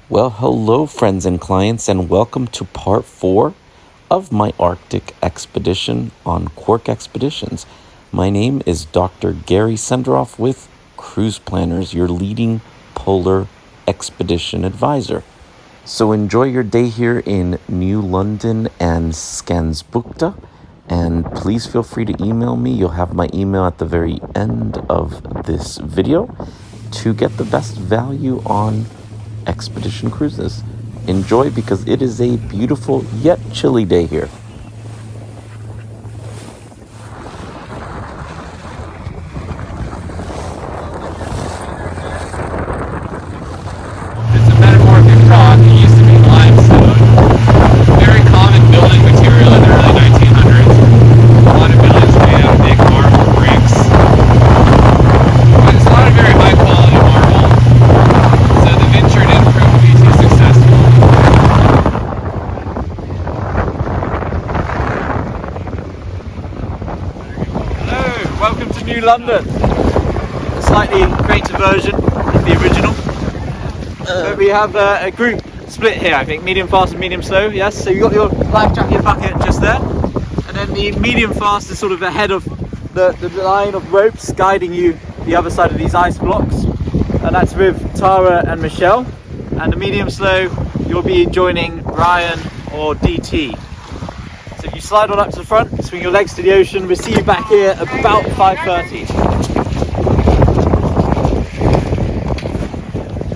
Well, hello, friends and clients, and welcome to part 4 of my Arctic expedition on Quark Expeditions. My name is Dr. Gary Senderoff with Cruise Planners, your leading polar expedition advisor. So enjoy your day here in New London and Skansbukta, and please feel free to email me. You'll have my email at the very end of this video to get the best value on expedition cruises. Enjoy, because it is a beautiful yet chilly day here. It's a metamorphic rock. It used to be limestone. Very common building material in the early 1900s. A lot of buildings made out of big marble bricks. But it's not a very high quality marble. So the venture didn't prove to be too successful. Hello, welcome to New London. A slightly greater version of the original. But we have a group split here, I think, medium fast and medium slow, yes? So you got your life jacket bucket just there, and then the medium fast is sort of ahead of the line of ropes guiding you the other side of these ice blocks, and that's with Tara and Michelle. And the medium slow, you'll be joining Ryan or DT. So if you slide on up to the front, swing your legs to the ocean, we'll see you back here about 5:30.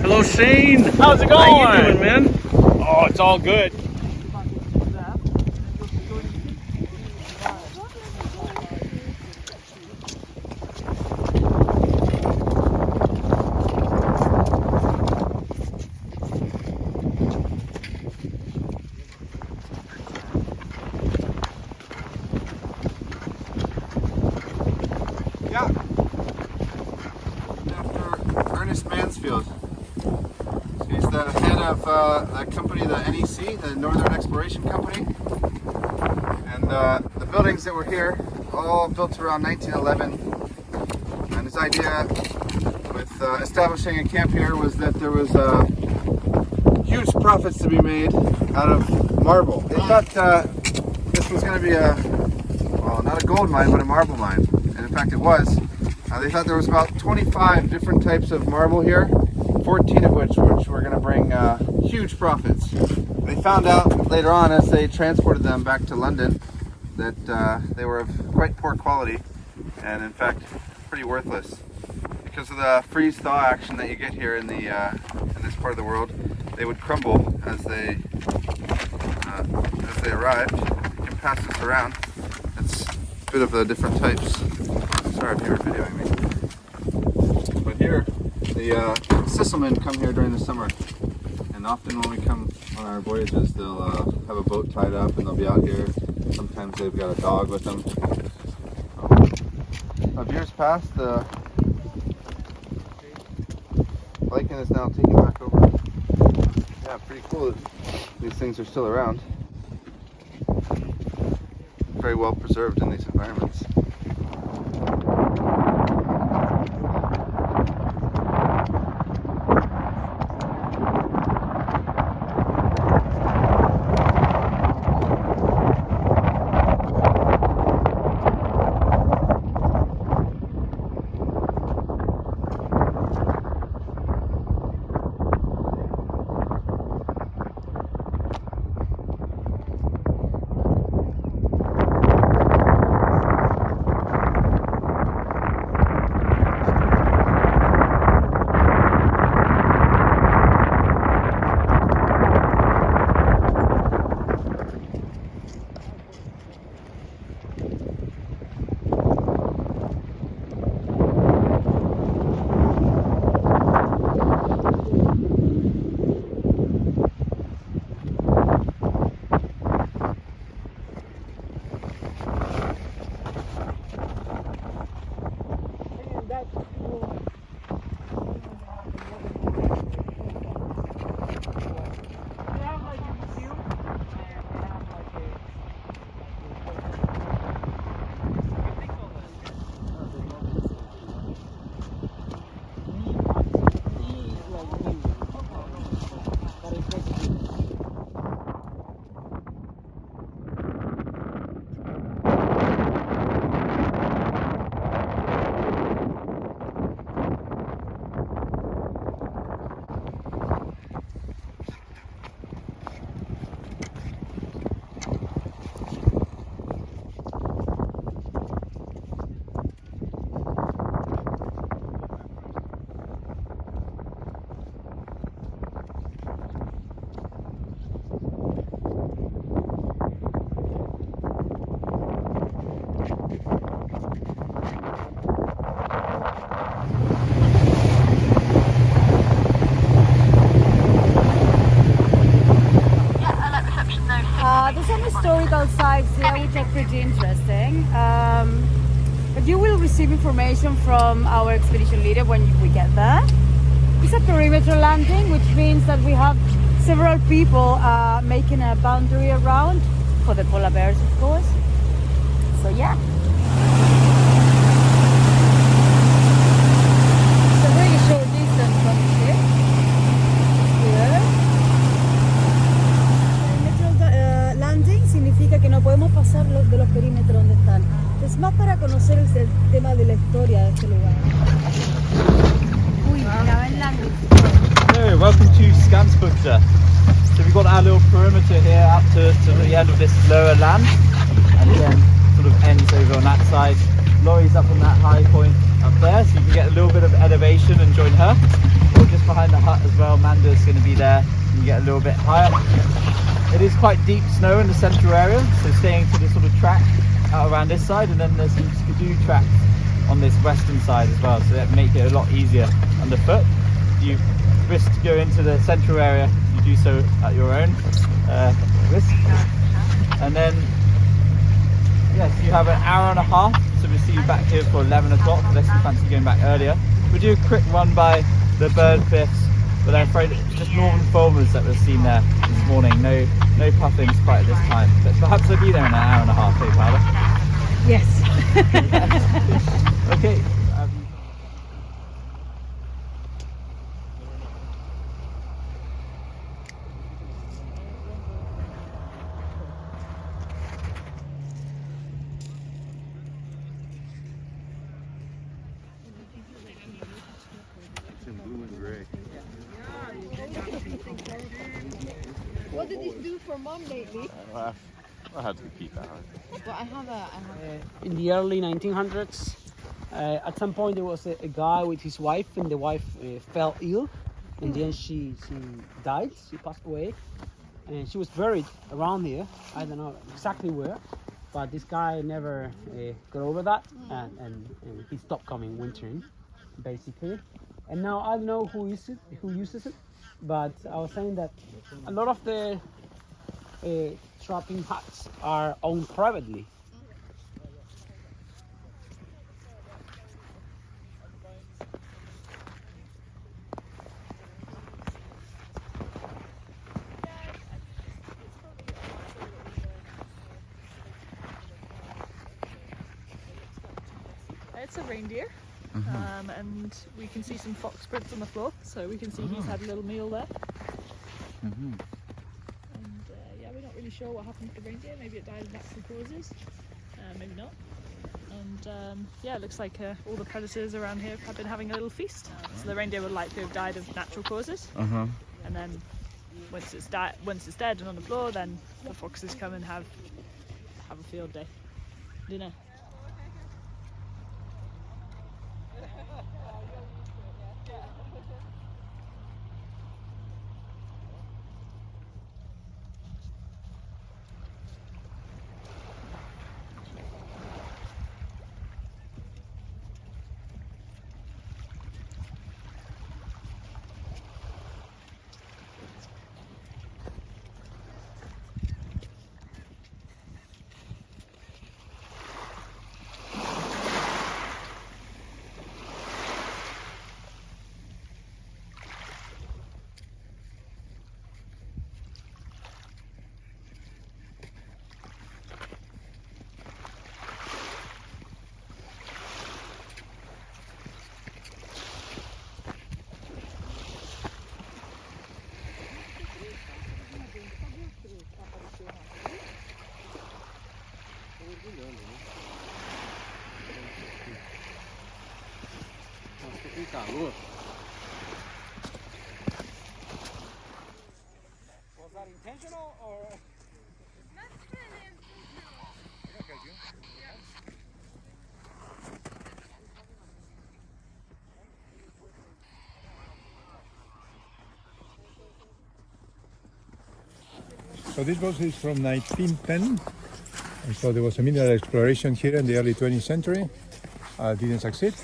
Hello, Shane. How's it going? How you doing, man? Oh, it's all good. Yeah. After Ernest Mansfield. He's the head of the company, the NEC, the Northern Exploration Company. And the buildings that were here, all built around 1911. And his idea with establishing a camp here was that there was huge profits to be made out of marble. They thought this was going to be not a gold mine, but a marble mine. And in fact it was. They thought there was about 25 different types of marble here, 14 of which were going to bring huge profits. They found out later on, as they transported them back to London, that they were of quite poor quality and in fact pretty worthless. Because of the freeze-thaw action that you get here in this part of the world, they would crumble as they arrived. You can pass this around. It's a bit of the different types. Sorry if you were videoing me. But here, the Sisselmen come here during the summer, and often when we come on our voyages, they'll have a boat tied up and they'll be out here. Sometimes they've got a dog with them. Of years past, the lichen is now taking back over. Yeah, pretty cool that these things are still around. Very well preserved in these environments. historical sites here which are pretty interesting. But you will receive information from our expedition leader when we get there. It's a perimeter landing, which means that we have several people making a boundary around for the polar bears, of course. So yeah. It's a really short distance from the ship. Here. Perimeter landing significa que no podemos pasar de los perímetros donde están. Es más para conocer el tema de la historia de este lugar. Uy, mira, el landing. Hello, welcome to Skansbukta. So we've got our little perimeter here up to the end of this lower land, and then sort of ends over on that side. Laurie's up on that high point up there, so you can get a little bit of elevation and join her. Or just behind the hut as well, Manda's going to be there, you can get a little bit higher. It is quite deep snow in the central area, so staying to the sort of track out around this side, and then there's some skidoo tracks on this western side as well, so that make it a lot easier underfoot. You risk to go into the central area, you do so at your own risk. And then yes, you have an hour and a half, so we'll see you back here for 11 o'clock unless you fancy going back earlier. We'll do a quick run by the bird cliffs, but I'm afraid it's just northern fulmars that we've seen there this morning. No puffins quite at this time, but perhaps they'll be there in an hour and a half, eh, Paula? Yes. Okay. It's in blue and gray. What did you do for mom lately? I had to keep that. Well, I have In the early 1900s, at some point there was a guy with his wife, and the wife fell ill, and then she died. She passed away, and she was buried around here. I don't know exactly where, but this guy never got over that, and he stopped coming wintering, basically. And now I don't know who uses it, but I was saying that a lot of the trapping huts are owned privately. It's a reindeer, and we can see some fox prints on the floor, so we can see he's had a little meal there. And yeah, we're not really sure what happened to the reindeer. Maybe it died of natural causes, maybe not. And yeah, it looks like all the predators around here have been having a little feast. So the reindeer would likely have died of natural causes. And then once it's dead and on the floor, then the foxes come and have a field day. Dinner. Calor. Was that intentional or? So this boat is from 1910. And so there was a mineral exploration here in the early 20th century. Didn't succeed.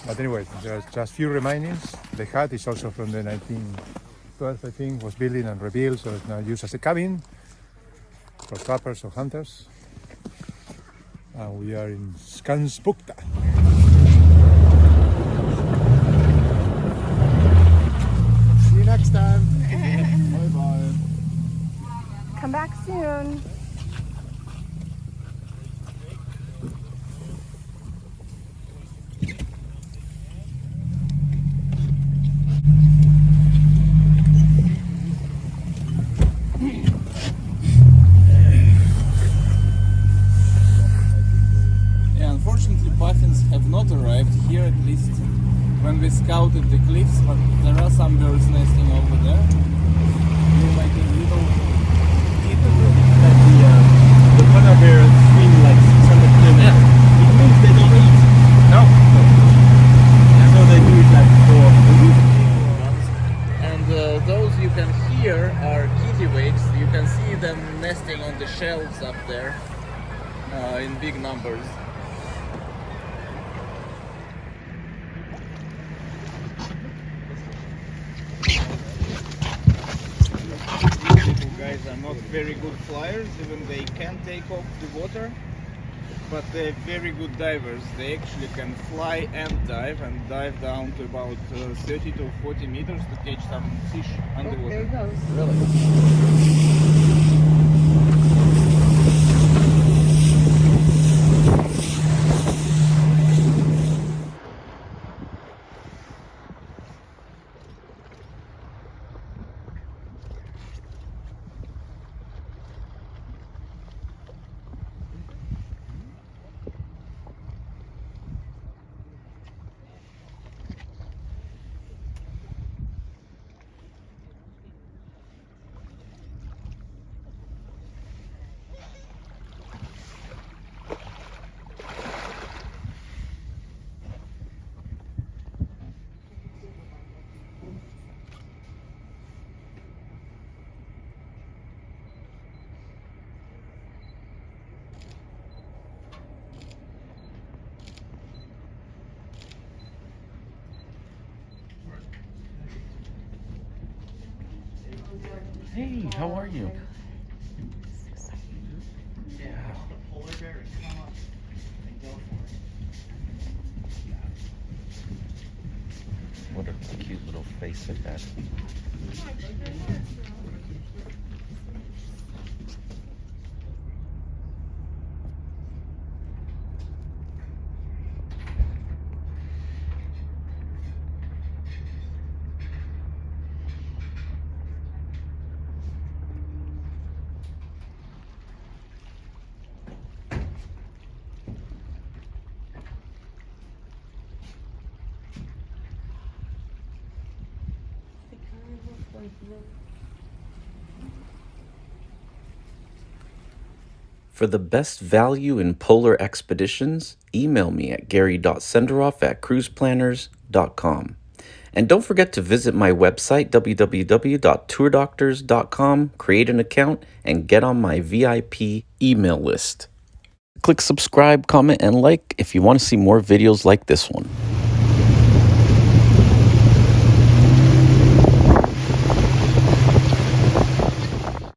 But anyway, there are just few remainings. The hut is also from the 1912, I think, was built and rebuilt, so it's now used as a cabin. for trappers or hunters. We are in Skansbukta. See you next time. Bye-bye. Come back soon. Unfortunately, puffins have not arrived here, at least when we scouted the cliffs, but there are some birds nesting over there. We make a little detour that the polar bears swim like 600 kilometers. It means they don't eat. No. So they do it like for a week. And those you can hear are kittiwakes. You can see them nesting on the shelves up there in big numbers. Guys are not very good flyers, even they can take off the water, but they're very good divers. They actually can fly and dive down to about 30 to 40 meters to catch some fish underwater. There it goes. Really? Hey, how are you? Yeah. What a cute little face it has. For the best value in polar expeditions, email me at gary.senderoff@cruiseplanners.com. And don't forget to visit my website, www.tourdoctors.com, create an account, and get on my VIP email list. Click subscribe, comment, and like if you want to see more videos like this one.